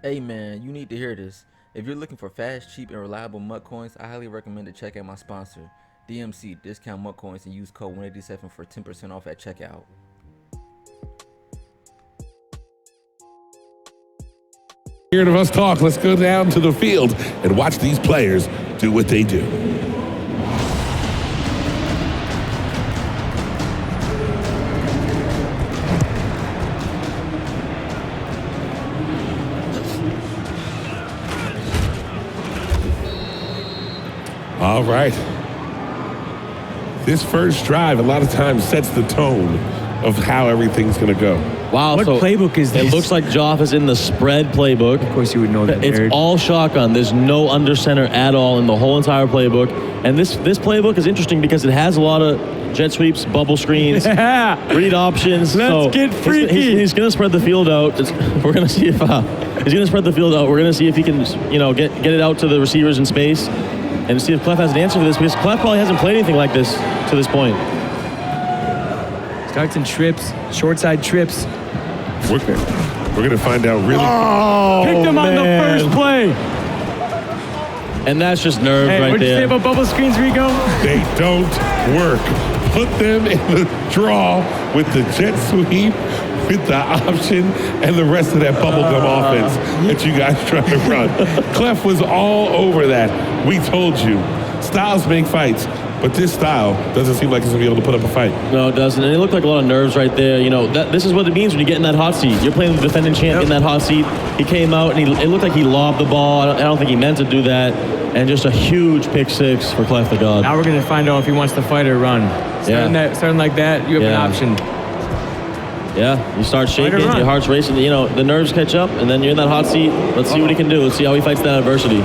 Hey man, you need to hear this. If you're looking for fast, cheap, and reliable MUT coins, I highly recommend to check out my sponsor, DMC, Discount MUT Coins, and use code 187 for 10% off at checkout. Hearing of us talk, let's go down to the field and watch these players do what they do. All right. This first drive a lot of times sets the tone of how everything's going to go. Wow, What playbook is this? It looks like Joff is in the spread playbook. Of course you would know that, It's nerd. all shotgun. There's no under center at all in the whole entire playbook. And this playbook is interesting because it has a lot of jet sweeps, bubble screens, read options. Let's get freaky. He's going to spread the field out. We're going to see if he's going to spread the field out. We're going to see if he can, get it out to the receivers in space and see if Clef has an answer for this, because Clef probably hasn't played anything like this to this point. Starts in trips, short side trips. We're going to find out really. Picked him on the first play. And that's just nerve Hey, right what'd you there. say about bubble screens, Rico? They don't work. Put them in the draw with the jet sweep, with the option, and the rest of that bubblegum offense that you guys try to run. Clef was all over that. We told you. Styles make fights, but this style doesn't seem like it's going to be able to put up a fight. No, it doesn't. And it looked like a lot of nerves right there. This is what it means when you get in that hot seat. You're playing the defending champ in that hot seat. He came out and it looked like he lobbed the ball. I don't think he meant to do that. And just a huge pick six for CleffTheGod. Now we're going to find out if he wants to fight or run. Starting like that, you have an option. Yeah, you start shaking, run. your heart's racing, the nerves catch up, and then you're in that hot seat. Let's see what he can do. Let's see how he fights that adversity.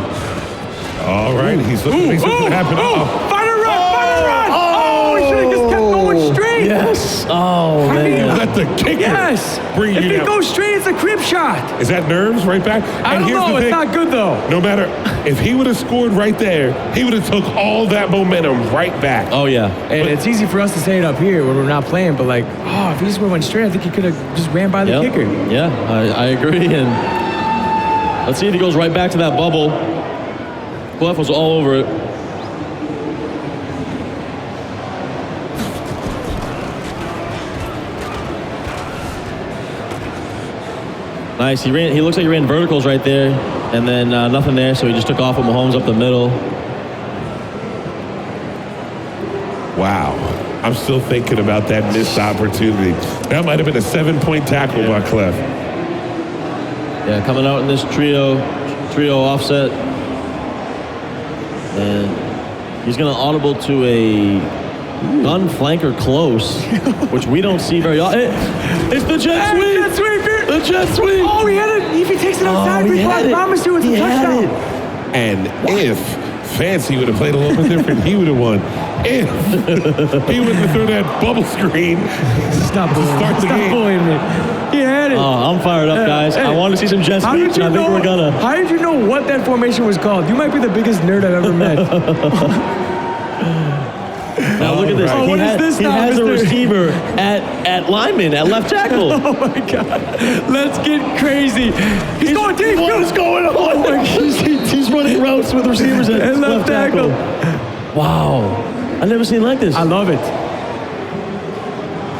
All right, he's looking to happen. Fight or run! Oh, he should have just kept going straight. Yes. Oh, man. Let the kicker bring If you he down. goes straight, it's a crib shot. Is that nerves right back? I don't know. It's not good, though. No matter, if he would have scored right there, he would have took all that momentum right back. Oh, yeah. And it's easy for us to say it up here when we're not playing, but if he just went straight, I think he could have just ran by the kicker. Yeah, I agree. And let's see if he goes right back to that bubble. Clef was all over it. Nice. He looks like he ran verticals right there, and then nothing there, so he just took off with Mahomes up the middle. Wow. I'm still thinking about that missed opportunity. That might have been a 7-point tackle by Clef. Yeah, coming out in this trio offset. And he's going to audible to a gun flanker close, which we don't see very often. It's the jet sweep! Jet sweep here! The jet sweep! Oh, he had it. If he takes it outside, he had it. promised you it's a touchdown. And if Fancy would have played a little bit different, he would have won. If he would have thrown that bubble screen Stop game. bullying me. He had it. I'm fired up, guys. Hey, I want to see some jet sweeps, and I think we're gonna. How did you know what that formation was called? You might be the biggest nerd I've ever met. Now look at this. Oh, what is this He now, has a Mr. receiver at lineman, at left tackle. Oh my God. Let's get crazy. He's going deep. What is going on? He's running routes with receivers at left tackle. Wow. I've never seen it like this. I love it.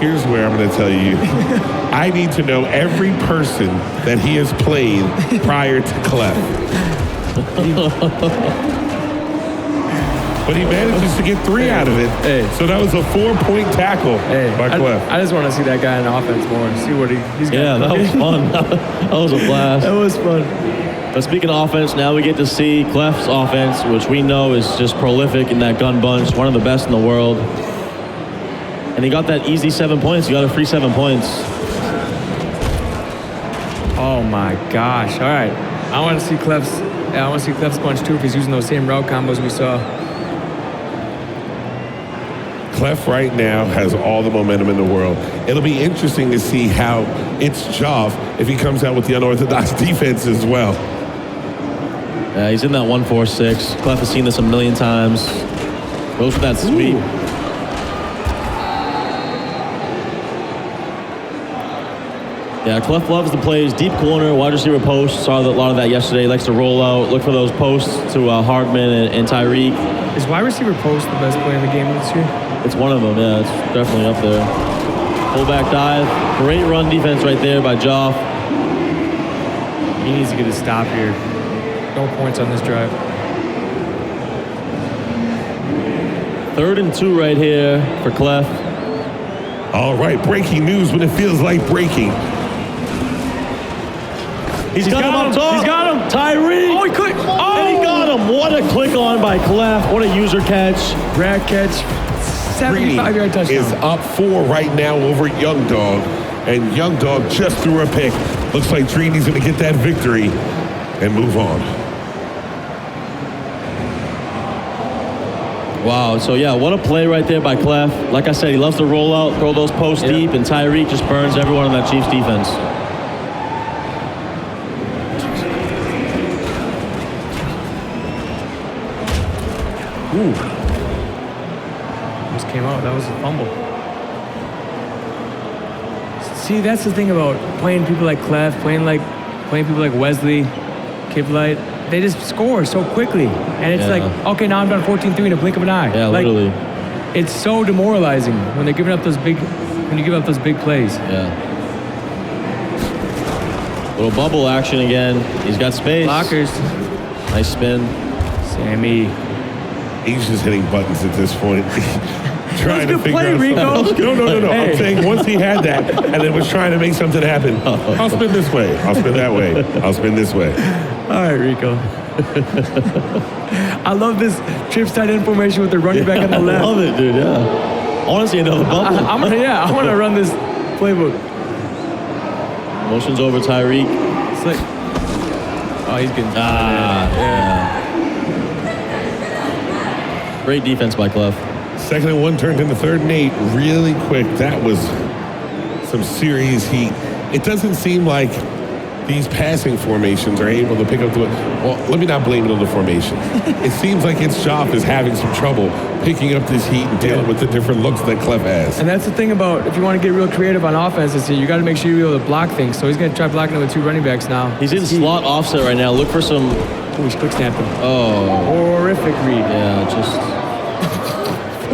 Here's where I'm going to tell you. I need to know every person that he has played prior to Clef. But he manages to get 3 out of it. So that was a 4-point tackle by Clef. I just want to see that guy in offense more and see what he's got. Yeah, that was fun. That was a blast. That was fun. But speaking of offense, now we get to see Clef's offense, which we know is just prolific in that gun bunch, one of the best in the world. And he got that easy 7 points. He got a free 7 points. Oh my gosh. All right. I want to see Clef's bunch too if he's using those same route combos we saw. Clef right now has all the momentum in the world. It'll be interesting to see how ItsJoff, if he comes out with the unorthodox defense as well. Yeah, he's in that 1-4-6. Clef has seen this a million times. Goes for that sweep. Yeah, Clef loves the plays. Deep corner, wide receiver post. Saw a lot of that yesterday. Likes to roll out, look for those posts to Hardman and Tyreek. Is wide receiver post the best player in the game this year? It's one of them, yeah. It's definitely up there. Fullback dive. Great run defense right there by Joff. He needs to get a stop here. No points on this drive. 3rd and 2 right here for Clef. All right, breaking news when it feels like breaking. He's got him up top. He's got him. Tyreek. Oh, he clicked. Oh, And he got him. What a click on by Clef. What a user catch. Rad catch. 75-yard touchdown. Is up 4 right now over Young Dog. And Young Dog just threw a pick. Looks like Tourney's going to get that victory and move on. Wow, so yeah, what a play right there by Clef. Like I said, he loves to roll out, throw those posts deep, and Tyreek just burns everyone on that Chiefs defense. Ooh. Just came out. That was a fumble. See, that's the thing about playing people like Clef, playing people like Wesley, Kiblight. They just score so quickly. And it's like, okay, now I'm down 14-3 in a blink of an eye. Yeah, like, literally. It's so demoralizing when they're giving up those big, when you give up those big plays. Yeah. Little bubble action again. He's got space. Blockers. Nice spin. Sammy. He's just hitting buttons at this point. Trying to figure play, out Rico. something. No. Hey. I'm saying once he had that and then was trying to make something happen. I'll spin this way. I'll spin that way. I'll spin this way. All right, Rico. I love this trips tight end formation with the running back on the left. I love it, dude, yeah. I want to see another bubble. I want to run this playbook. Motions over Tyreek. It's like, oh, he's getting Yeah. Great defense by Clef. 2nd and 1 turned into 3rd and 8 really quick. That was some serious heat. It doesn't seem like these passing formations are able to pick up the... Well, let me not blame it on the formation. It seems like ItsJoff is having some trouble picking up this heat and dealing with the different looks that Clef has. And that's the thing about if you want to get real creative on offense this year, you got to make sure you're able to block things. So he's going to try blocking it with 2 running backs now. He's in slot offset right now. Look for some... Oh, he's quick snapping. Oh. Horrific read. Yeah,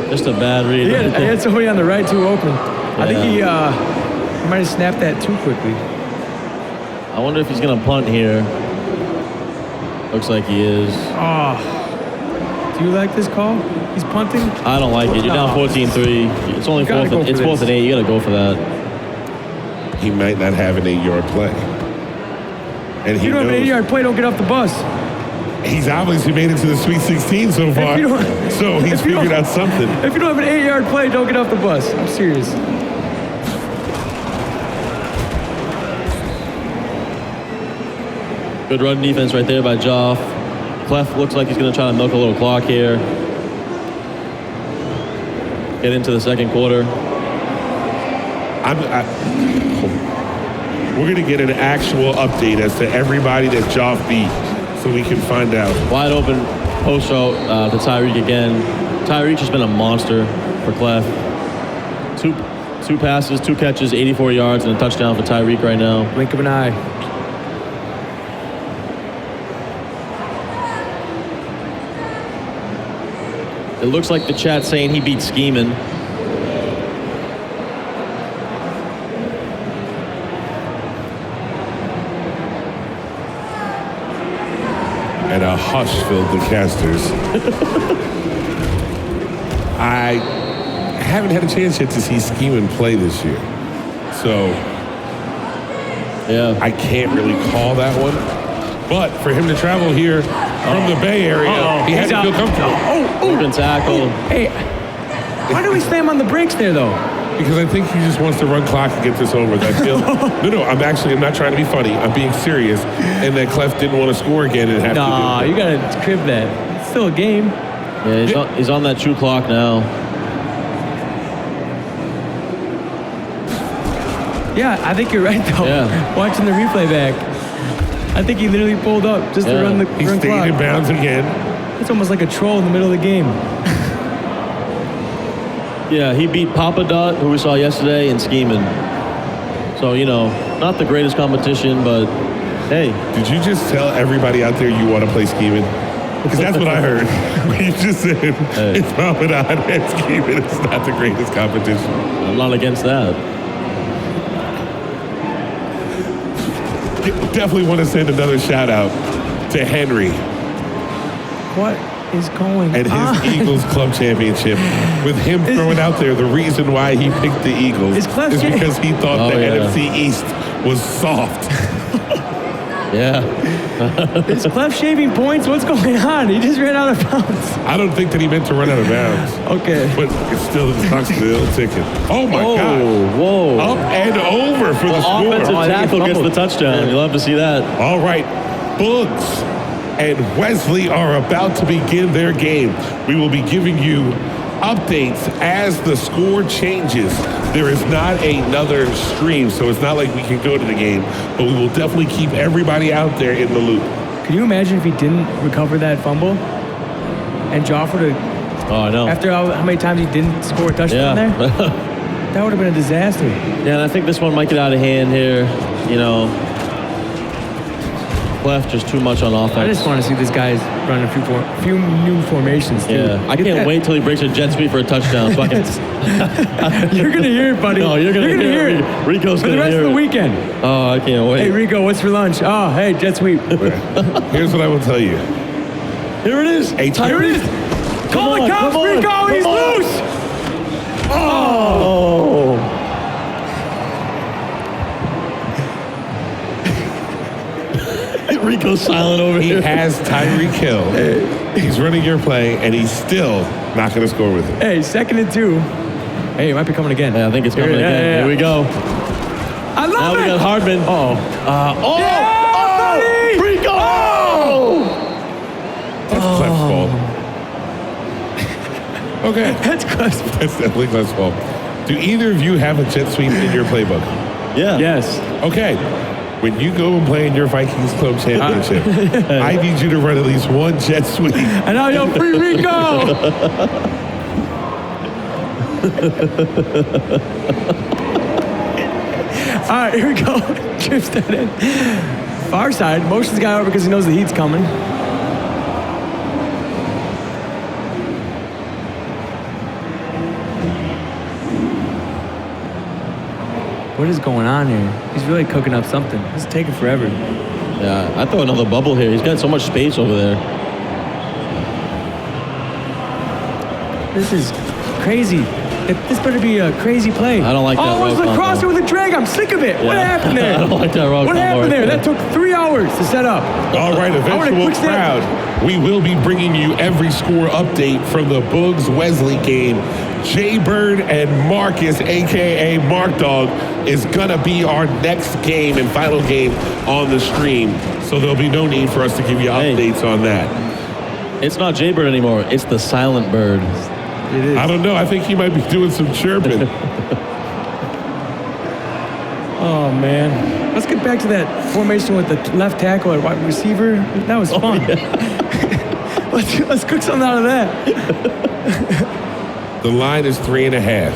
just a bad read. He had somebody on the right too open. I think he might have snapped that too quickly. I wonder if he's going to punt here. Looks like he is. Oh. Do you like this call? He's punting? I don't like it. You're down 14-3. It's only 4th and 8. You got to go for that. He might not have an 8-yard play. And If you don't have an 8-yard play, don't get off the bus. He's obviously made it to the Sweet 16 so far. So he's figured out something. If you don't have an 8-yard play, don't get off the bus. I'm serious. Good run defense right there by Joff. Clef looks like he's going to try to milk a little clock here. Get into the 2nd quarter. We're going to get an actual update as to everybody that Joff beat so we can find out. Wide open post route to Tyreek again. Tyreek's just been a monster for Clef. Two passes, 2 catches, 84 yards, and a touchdown for Tyreek right now. Blink of an eye. It looks like the chat saying he beat Scheming. And a hush filled the casters. I haven't had a chance yet to see Scheming play this year. So yeah, I can't really call that one. But for him to travel here from the Bay Area, he had to feel comfortable. Open tackle. Hey, why do we slam on the brakes there, though? Because I think he just wants to run clock and get this over with. I feel no. I'm not trying to be funny. I'm being serious. And that Clef didn't want to score again and have to do Nah, you gotta crib that. It's still a game. Yeah, he's on that true clock now. Yeah, I think you're right though. Yeah. Watching the replay back, I think he literally pulled up just to run the He run stayed clock. in bounds again. It's almost like a troll in the middle of the game. Yeah, he beat Papa Dot, who we saw yesterday, in Scheming. So, you know, not the greatest competition, but hey. Did you just tell everybody out there you want to play scheming? Because that's what I heard. You just said it's Ramadan and scheming. It's not the greatest competition. I'm not against that. Definitely want to send another shout out to Henry What is going and on? his Eagles Club Championship. With him throwing out there the reason why he picked the Eagles is because he thought the NFC East was soft. Yeah. Is Clef shaving points? What's going on? He just ran out of bounds. I don't think that he meant to run out of bounds. Okay. But it's still the Knoxville ticket. Oh my God. Whoa. Up and over for the score. Offensive tackle gets the touchdown. You love to see that. All right. Bugs and Wesley are about to begin their game. We will be giving you updates as the score changes. There is not another stream, so it's not like we can go to the game, but we will definitely keep everybody out there in the loop. Can you imagine if he didn't recover that fumble and Joff would have, Oh, I know. after how many times he didn't score a touchdown there? That would have been a disaster. Yeah, and I think this one might get out of hand here. You know, Clef just too much on offense. I just want to see this guy run a few new formations, too. Yeah, I can't wait till he breaks a jet sweep for a touchdown. So I can... You're going to hear it, buddy. No, you're gonna hear it. Rico's for going the to hear rest of the it. weekend. Oh, I can't wait. Hey, Rico, what's for lunch? Oh, hey, jet sweep. Here's what I will tell you. Here it is. Hey, Here it is. Call the cops, Rico. He's loose. Oh. Rico's silent over He here. has Tyreek Hill. He's running your play, and he's still not going to score with it. Hey, 2nd and 2. Hey, it might be coming again. Yeah, I think it's coming again. Yeah. Here we go. I love Now it. we got Hardman. Yeah, buddy! Rico! That's Clef's fault. Okay. That's close. That's definitely Clef's fault. Do either of you have a jet sweep in your playbook? Yeah. Yes. Okay. When you go and play in your Vikings Club Championship, I need you to run at least one jet sweep. And now yo, free Rico! All right, here we go. Trips that in. Far side, motions the guy over because he knows the heat's coming. What is going on here? He's really cooking up something. It's taking forever. Yeah, I throw another bubble here. He's got so much space over there. This is crazy. This better be a crazy play. I don't like that Oh, it's route the combo. crosser with a drag. I'm sick of it. What Yeah. happened there? I don't like that route What combo happened right there? there. That took 3 hours to set up. All right, I want a eventual quick snap. crowd. We will be bringing you every score update from the Bugs Wesley game. Jay Bird and Marcus, a.k.a. Mark Dog, is going to be our next game and final game on the stream. So there'll be no need for us to give you updates on that. It's not Jaybird anymore. It's the silent bird. It is. I don't know. I think he might be doing some chirping. Oh, man. Let's get back to that formation with the left tackle and wide receiver. That was fun. let's cook something out of that. The line is 3.5.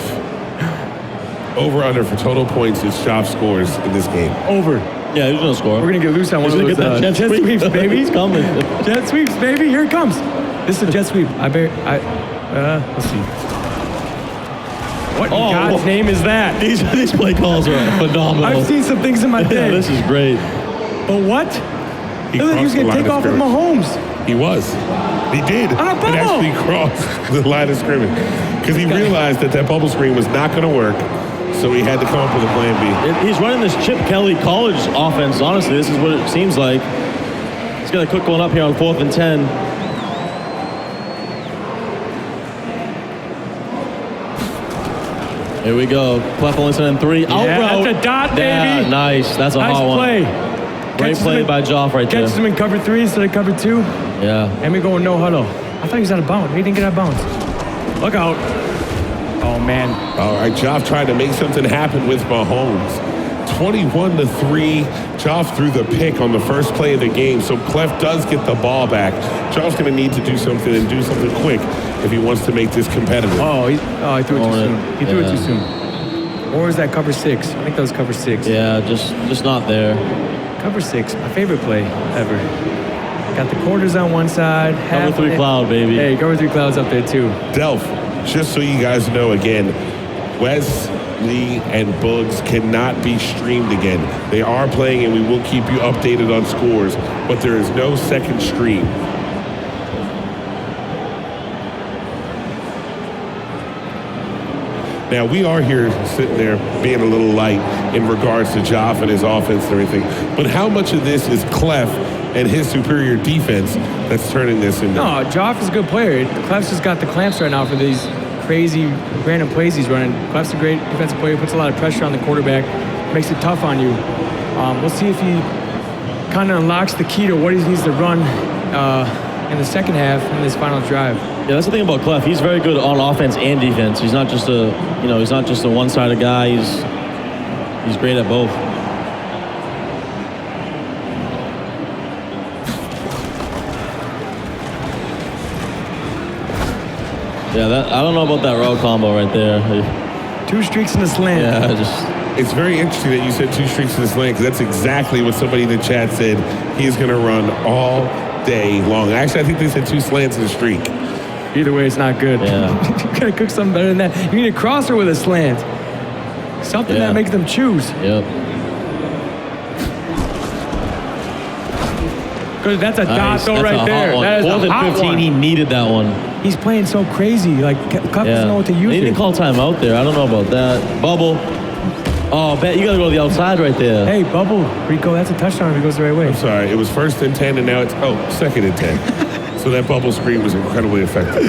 Over under for total points is Joff scores in this game. Over. Yeah, he's gonna score. We're going to get loose on one He's of gonna those get that jet sweeps, baby. He's coming. Jet sweeps, baby. Here it comes. This is a jet sweep. Let's see. What in God's name is that? These play calls are phenomenal. I've seen some things in my day. Yeah, this is great. But what? He Look like he was going to take off with Mahomes. He was. He did. On a It bubble. actually crossed the line of scrimmage because he realized that bubble screen was not going to work, so he had to come up with a plan B. He's running this Chip Kelly college offense. Honestly, this is what it seems like. He's got a quick one up here on 4th and 10. Here we go. Clef Linson in 3. Out Yeah, route. that's a dot, Yeah, baby. nice. That's a Nice hot one. play. Great Catches play him in- by Joff right there. Catches him in cover 3 instead of cover 2. Yeah. And we going no huddle. I thought he was out of bounds. He didn't get out of bounds. Look out. Oh, man. All right, Joff tried to make something happen with Mahomes. 21-3. Joff threw the pick on the first play of the game, so Clef does get the ball back. Joff's going to need to do something and do something quick if he wants to make this competitive. Oh, he threw it too soon. He threw it too soon. Or is that cover 6? I think that was cover 6. Yeah, just not there. Cover 6, my favorite play ever. Got the quarters on one side. Cover 3 cloud, baby. Hey, cover 3 clouds up there too. Delph, just so you guys know again, Wesley and Bugs cannot be streamed again. They are playing and we will keep you updated on scores, but there is no second stream. Now, we are here sitting there being a little light in regards to Joff and his offense and everything, but how much of this is Clef and his superior defense that's turning this into? No, Joff is a good player. Clef's just got the clamps right now for these crazy random plays he's running. Clef's a great defensive player, puts a lot of pressure on the quarterback, makes it tough on you. We'll see if he kind of unlocks the key to what he needs to run in the second half in this final drive. Yeah, that's the thing about Clef. He's very good on offense and defense. He's not just a one-sided guy. He's great at both. Yeah, I don't know about that route combo right there. 2 streaks in the slant. Yeah, It's very interesting that you said 2 streaks in this lane, because that's exactly what somebody in the chat said he's going to run all day long. Actually, I think they said 2 slants in a streak. Either way, it's not good. Yeah. You gotta cook something better than that. You need a crosser with a slant. Something that makes them choose. Yep. Because that's a dot though That's right a there. Hot one. That is 4th a hot and 15, one. he needed that one. He's playing so crazy. Like, Clef doesn't know what to use They it. didn't call timeout there. I don't know about that. Bubble. Oh, bet you gotta go to the outside right there. Hey, Bubble, Rico, that's a touchdown if he goes the right way. I'm sorry, it was 1st and 10, and now it's, 2nd and 10. So that bubble screen was incredibly effective.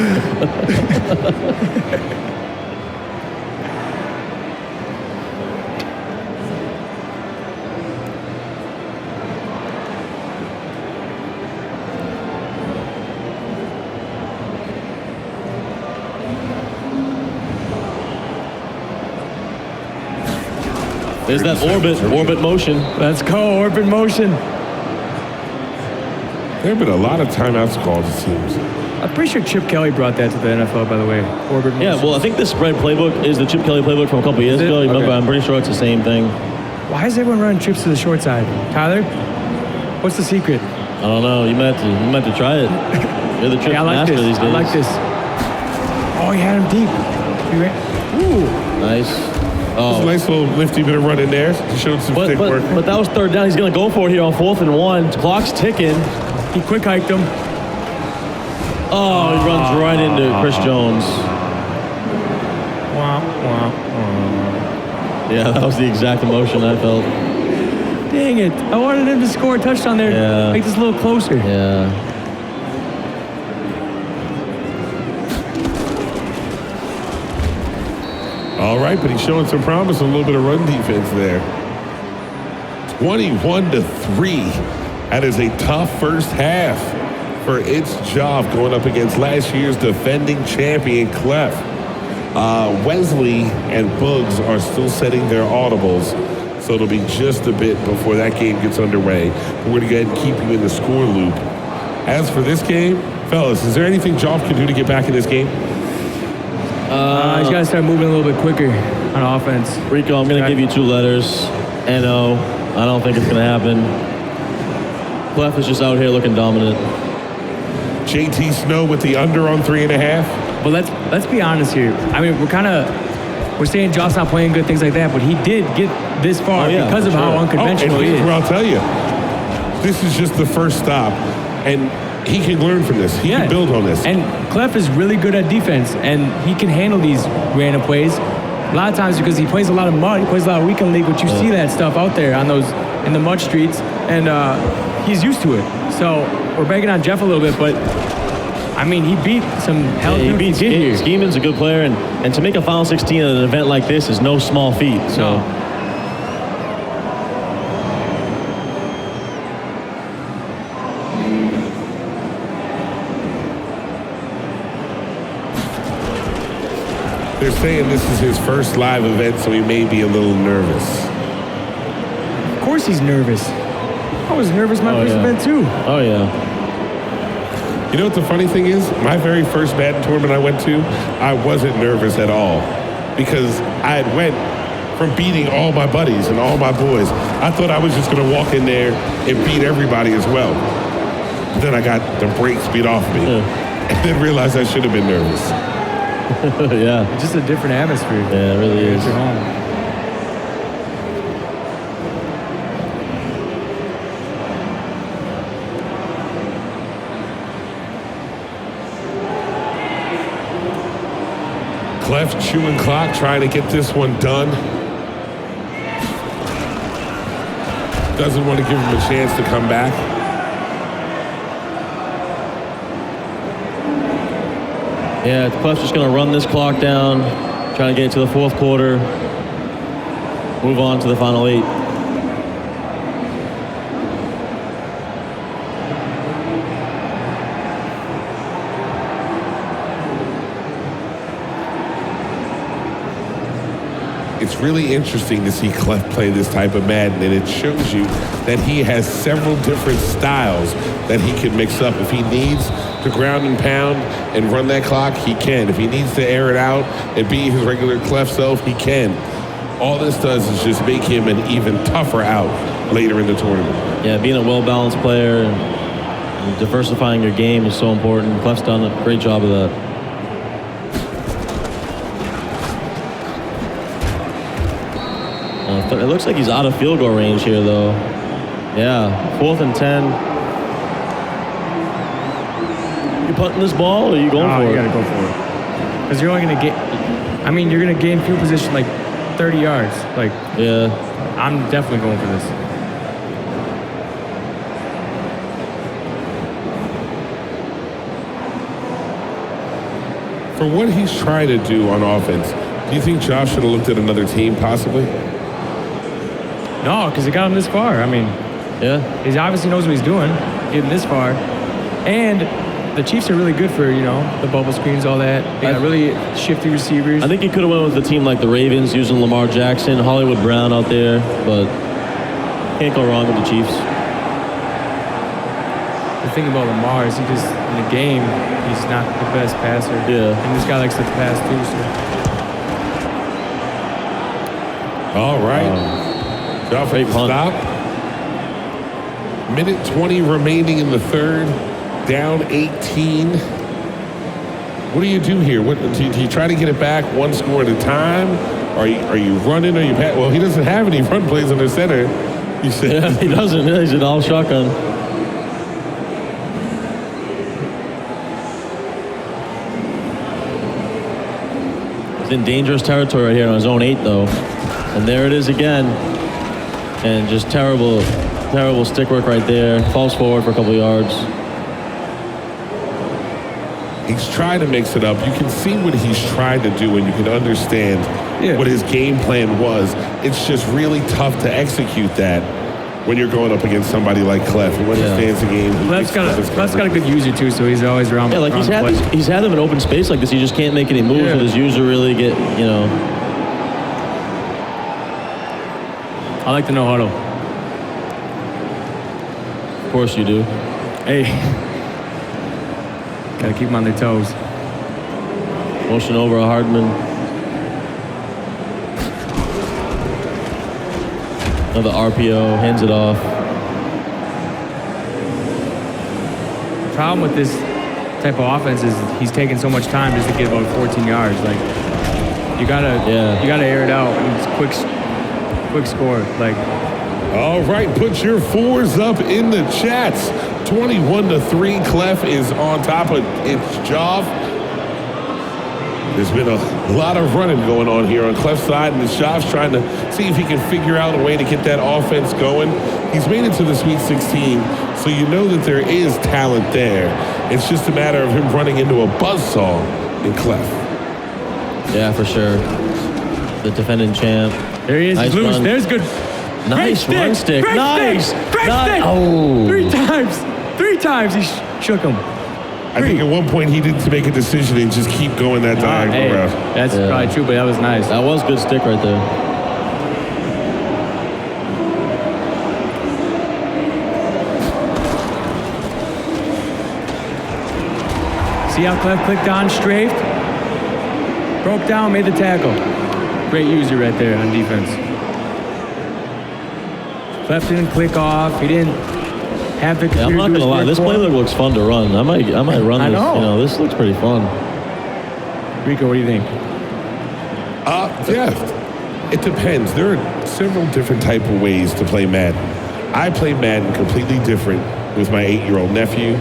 There's that orbit motion. Let's go, orbit motion. There have been a lot of timeouts called, it seems. I'm pretty sure Chip Kelly brought that to the NFL, by the way. Orbit motion. Yeah, well, I think this spread playbook is the Chip Kelly playbook from a couple years ago. Remember, Okay. I'm pretty sure it's the same thing. Why is everyone running trips to the short side? Tyler, what's the secret? I don't know. You might have to try it. You're the trip Yeah, I like master this. these days. I like this. Oh, he had him deep. He ran. Ooh. Nice. There's a nice little lifty bit of run in there. He showed some stick work. But that was 3rd down. He's going to go for it here on 4th and 1. Clock's ticking. He quick hiked him. Oh, he runs right into Chris Jones. Wah, wah, wah. Yeah, that was the exact emotion I felt. Dang it. I wanted him to score a touchdown there. Yeah. Make this a little closer. Yeah. All right, but he's showing some promise, a little bit of run defense there. 21-3. That is a tough first half for ItsJoff going up against last year's defending champion, Clef. Wesley and Bugs are still setting their audibles, so it'll be just a bit before that game gets underway. We're going to go ahead and keep you in the score loop. As for this game, fellas, is there anything Joff can do to get back in this game? He's got to start moving a little bit quicker on offense. Rico, I'm going to give you 2 letters. N-O. I don't think it's going to happen. Clef is just out here looking dominant. JT Snow with the under on 3.5. But let's be honest here. I mean, we're saying Josh's not playing good, things like that, but he did get this far because of how unconventional he is. Well, I'll tell you, this is just the first stop, and he can learn from this. He can build on this. And Clef is really good at defense, and he can handle these random plays. A lot of times because he plays a lot of mud, he plays a lot of weekend league, but you see that stuff out there on those in the mud streets, and he's used to it. So we're begging on Jeff a little bit, but I mean, he beat some hell. He beat Schieman's a good player, and to make a Final 16 at an event like this is no small feat. So. No. They're saying this is his first live event, so he may be a little nervous. Of course he's nervous. I was nervous my first event too. Oh yeah. You know what the funny thing is? My very first Madden tournament I went to, I wasn't nervous at all because I had went from beating all my buddies and all my boys. I thought I was just going to walk in there and beat everybody as well. But then I got the brakes beat off me. And then realized I should have been nervous. Yeah. It's just a different atmosphere. Yeah, it really is. It's your home. Clef chewing clock, trying to get this one done. Doesn't want to give him a chance to come back. Yeah, Clef's just going to run this clock down, trying to get to the fourth quarter, move on to the final 8. It's really interesting to see Clef play this type of Madden, and it shows you that he has several different styles that he can mix up. If he needs to ground and pound and run that clock, he can. If he needs to air it out and be his regular Clef self, he can. All this does is just make him an even tougher out later in the tournament. Yeah, being a well-balanced player and diversifying your game is so important. Clef's done a great job of that. It looks like he's out of field goal range here, though. Yeah, 4th and 10. You punting this ball, or are you going for it? You gotta go for it. Because you're only gonna get. I mean, you're gonna gain field position like 30 yards. Like, yeah, I'm definitely going for this. For what he's trying to do on offense, do you think Josh should have looked at another team, possibly? No, because he got him this far. I mean, yeah. he obviously knows what he's doing, getting this far. And the Chiefs are really good for, the bubble screens, all that. They got really shifty receivers. I think he could have went with a team like the Ravens using Lamar Jackson, Hollywood Brown out there, but can't go wrong with the Chiefs. The thing about Lamar is he just, in the game, he's not the best passer. Yeah. And this guy likes to pass too, so. All right. Great punt. Stop. Minute 20 remaining in the third. Down 18. What do you do here? Do you try to get it back one score at a time? Are you running? Are you pass? Well, he doesn't have any run plays under center. You said. Yeah, he doesn't. He's an all shotgun. He's in dangerous territory right here on zone 8, though. And there it is again. And just terrible stick work right there. Falls forward for a couple of yards. He's trying to mix it up. You can see what he's trying to do, and you can understand what his game plan was. It's just really tough to execute that when you're going up against somebody like Clef, who understands the game. Clef's got a good user too, so he's always around. Yeah, like he's had them in open space like this. He just can't make any moves with his user really get, I like the no huddle. Of course you do. Hey. Gotta keep them on their toes. Motion over a Hardman. Another RPO, hands it off. The problem with this type of offense is he's taking so much time just to get about 14 yards. Like, you gotta air it out and it's quick score. Like, all right, put your 4s up in the chats. 21-3. Clef is on top of ItsJoff. There's been a lot of running going on here on Clef's side, and ItsJoff's trying to see if he can figure out a way to get that offense going. He's made it to the Sweet 16, so you know that there is talent there. It's just a matter of him running into a buzzsaw in Clef. Yeah, for sure. The defending champ. There he is. Nice He's loose. run. There's good. Nice run stick. Great Nice. stick. Great stick. Oh. 3 times he shook him. I think at one point he didn't make a decision and just keep going that diagonal route. That's probably true, but that was nice. That was good stick right there. See how Clef clicked on, strafed, broke down, made the tackle. Great user right there on defense. Clef didn't click off. He didn't have the. Yeah, I'm not gonna lie. This playbook looks fun to run. I might run this. know. You know, this looks pretty fun. Rico, what do you think? Yeah, it depends. There are several different type of ways to play Madden. I play Madden completely different with my 8-year-old nephew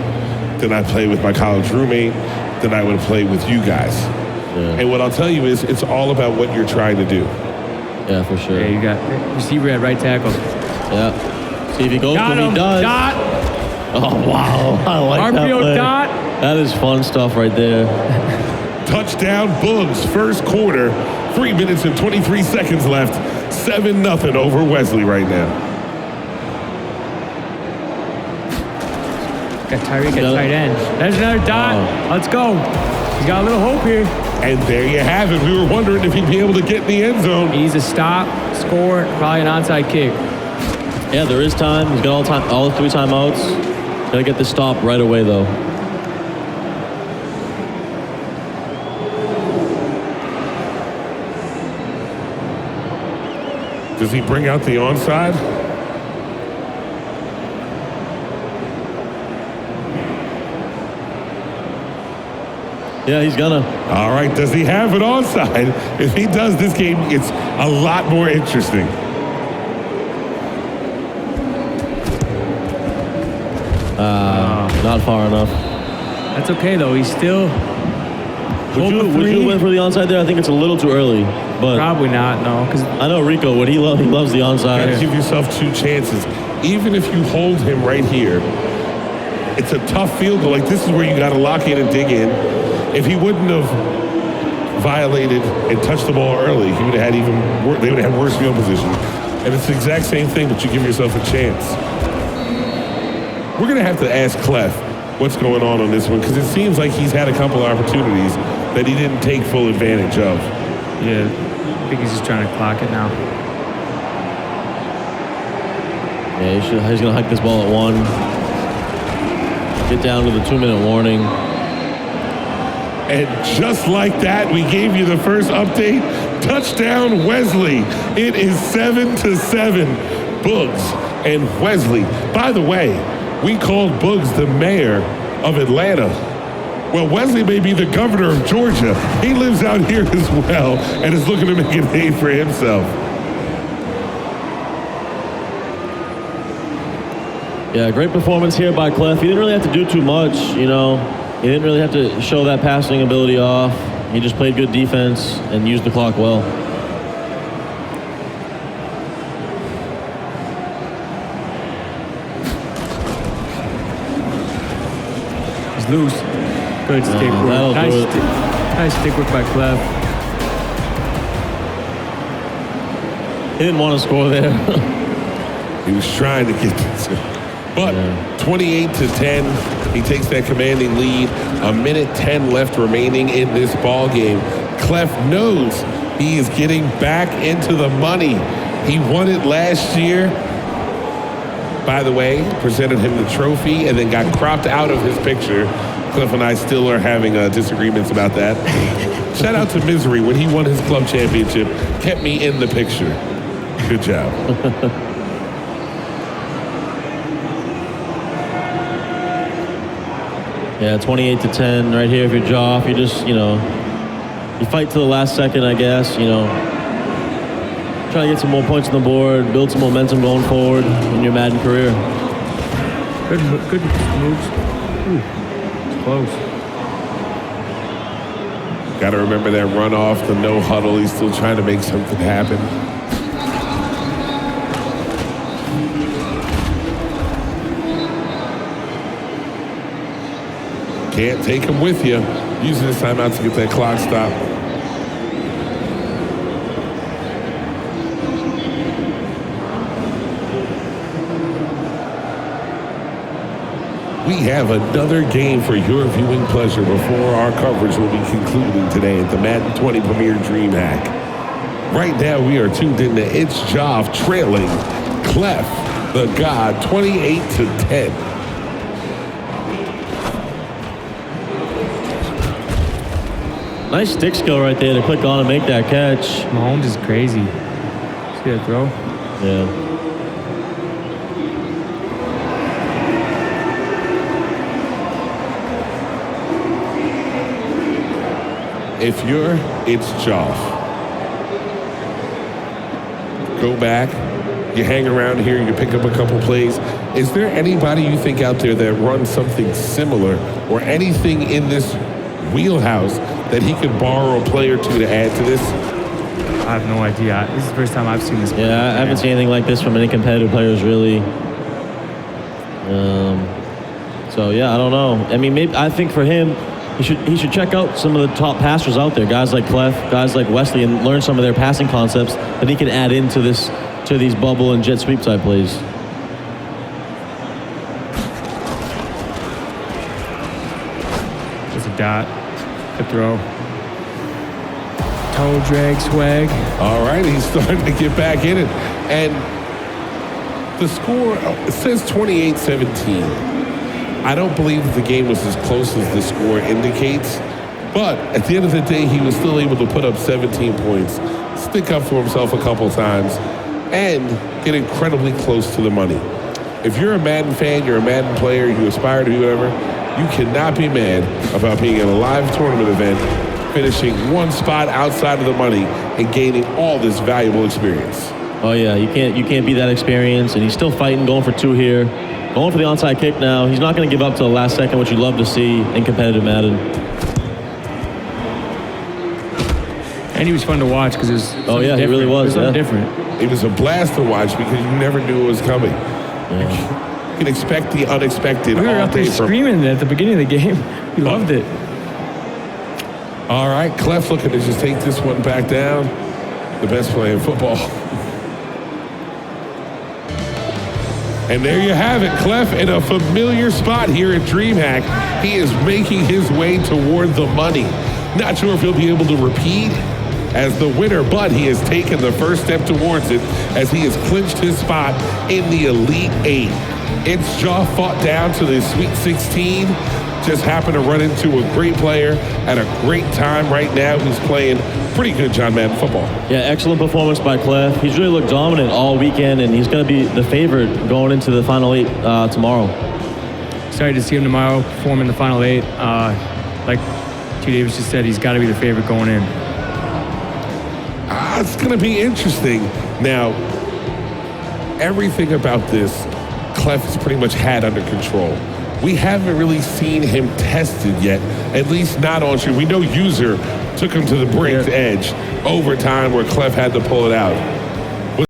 than I play with my college roommate, than I would play with you guys. Yeah. And what I'll tell you is it's all about what you're trying to do. Yeah, for sure. Yeah, you got receiver at right tackle. Yeah. See if he goes Got when him. he does. Dot. Oh, wow. I like that RPO play. dot. That is fun stuff right there. Touchdown Bugs, first quarter, 3 minutes and 23 seconds left. 7-0 over Wesley right now. Got Tyreek at tight end. There's another dot. Oh. Let's go. He's got a little hope here. And there you have it. We were wondering if he'd be able to get in the end zone. He's a stop, score, probably an onside kick. Yeah, there is time. He's got all 3 timeouts. Gotta get the stop right away, though. Does he bring out the onside? Yeah, he's gonna. All right, does he have it onside? If he does, this game gets a lot more interesting. Not far enough. That's okay, though. He's still... Would you win for the onside there? I think it's a little too early. But Probably not, no. Because I know Rico, he loves the onside. Give yourself 2 chances. Even if you hold him right here, it's a tough field goal. Like, this is where you got to lock in and dig in. If he wouldn't have violated and touched the ball early, he would have had they would have had worse field position. And it's the exact same thing, but you give yourself a chance. We're going to have to ask Clef what's going on this one, because it seems like he's had a couple opportunities that he didn't take full advantage of. yeah, I think he's just trying to clock it now. Yeah, he's gonna hike this ball at 1. Get down to the 2-minute warning. And just like that, we gave you the first update. Touchdown, Wesley. It is 7-7. Bugs and Wesley. By the way, we called Bugs the mayor of Atlanta. Well, Wesley may be the governor of Georgia. He lives out here as well and is looking to make a name for himself. Yeah, great performance here by Clef. He didn't really have to do too much, you know. He didn't really have to show that passing ability off. He just played good defense and used the clock well. He's loose. Good stick work. that'll do it. Nice stick work by Clef. He didn't want to score there. He was trying to get this. But 28-10, he takes that commanding lead. 1:10 left remaining in this ball game. Clef knows he is getting back into the money. He won it last year. By the way, presented him the trophy and then got cropped out of his picture. Clef and I still are having disagreements about that. Shout out to Misery when he won his club championship, kept me in the picture. Good job. Yeah, 28-10 right here. If you're Joff, you just, you fight to the last second, I guess, Try to get some more points on the board, build some momentum going forward in your Madden career. Good moves. Ooh, it's close. Got to remember that runoff, the no huddle. He's still trying to make something happen. Can't take him with you. Using his timeout to get that clock stopped. We have another game for your viewing pleasure before our coverage will be concluding today at the Madden 20 Premier Dream Hack. Right now, we are tuned into ItsJoff trailing CleffTheGod 28-10. Nice stick skill right there to click on and make that catch. Mahomes is crazy. See that throw? Yeah. If you're ItsJoff, go back, you hang around here, you pick up a couple plays. Is there anybody you think out there that runs something similar or anything in this wheelhouse that he could borrow a play or two to add to this? I have no idea. This is the first time I've seen this. Yeah, I haven't seen anything like this from any competitive players, really. So, yeah, I don't know. I mean, maybe I think for him, he should check out some of the top passers out there, guys like Clef, guys like Wesley, and learn some of their passing concepts that he can add into these bubble and jet sweep type plays. There's a dot. Good throw. Toe drag swag. All right, he's starting to get back in it. And the score, it says 28-17. I don't believe that the game was as close as the score indicates. But at the end of the day, he was still able to put up 17 points, stick up for himself a couple times, and get incredibly close to the money. If you're a Madden fan, you're a Madden player, you aspire to be whatever, you cannot be mad about being at a live tournament event, finishing one spot outside of the money, and gaining all this valuable experience. Oh yeah, you can't beat that experience, and he's still fighting, going for two here. Going for the onside kick now. He's not going to give up to the last second, which you love to see in competitive Madden. And he was fun to watch because it was Oh yeah, he really was. It was something different. It was a blast to watch because you never knew it was coming. Yeah. You can expect the unexpected. We were all out there day from. screaming at the beginning of the game. We loved it. All right, Clef looking to just take this one back down. The best play in football. And there you have it, Clef in a familiar spot here at DreamHack. He is making his way toward the money. Not sure if he'll be able to repeat as the winner, but he has taken the first step towards it as he has clinched his spot in the Elite Eight. ItsJoff fought down to the Sweet 16. Just happened to run into a great player at a great time right now who's playing pretty good John Madden football. Yeah, excellent performance by Clef. He's really looked dominant all weekend, and he's going to be the favorite going into the Final Eight tomorrow. Excited to see him tomorrow perform in the Final Eight. Like T. Davis just said, he's got to be the favorite going in. It's going to be interesting. Now, everything about this, Clef has pretty much had under control. We haven't really seen him tested yet, at least not on stream. We know User took him to the brink's edge overtime where Clef had to pull it out.